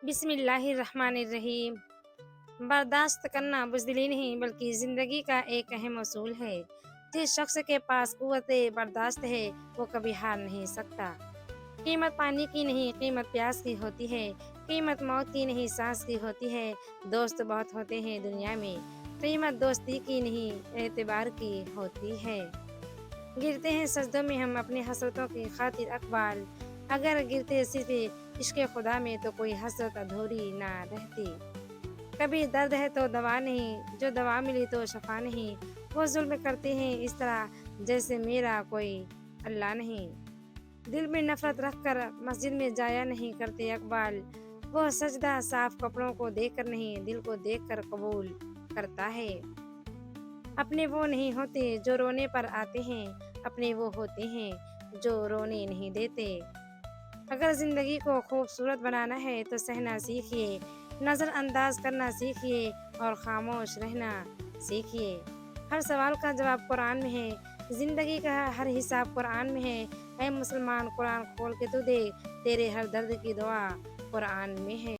بسم اللہ الرحمن الرحیم۔ برداشت کرنا بزدلی نہیں بلکہ زندگی کا ایک اہم اصول ہے۔ جس شخص کے پاس قوت برداشت ہے وہ کبھی ہار نہیں سکتا۔ قیمت پانی کی نہیں، قیمت پیاس کی ہوتی ہے۔ قیمت موت کی نہیں، سانس کی ہوتی ہے۔ دوست بہت ہوتے ہیں دنیا میں، قیمت دوستی کی نہیں اعتبار کی ہوتی ہے۔ گرتے ہیں سجدوں میں ہم اپنی حسرتوں کی خاطر اقبال، اگر گرتے صرف عشق خدا میں تو کوئی حسرت ادھوری نہ رہتی۔ کبھی درد ہے تو دوا نہیں، جو دوا ملی تو شفا نہیں۔ وہ ظلم کرتے ہیں اس طرح جیسے میرا کوئی اللہ نہیں۔ دل میں نفرت رکھ کر مسجد میں جایا نہیں کرتے اقبال، وہ سجدہ صاف کپڑوں کو دیکھ کر نہیں دل کو دیکھ کر قبول کرتا ہے۔ اپنے وہ نہیں ہوتے جو رونے پر آتے ہیں، اپنے وہ ہوتے ہیں جو رونے نہیں دیتے۔ اگر زندگی کو خوبصورت بنانا ہے تو سہنا سیکھیے، نظر انداز کرنا سیکھیے اور خاموش رہنا سیکھیے۔ ہر سوال کا جواب قرآن میں ہے، زندگی کا ہر حساب قرآن میں ہے۔ اے مسلمان قرآن کھول کے تو دیکھ، تیرے ہر درد کی دعا قرآن میں ہے۔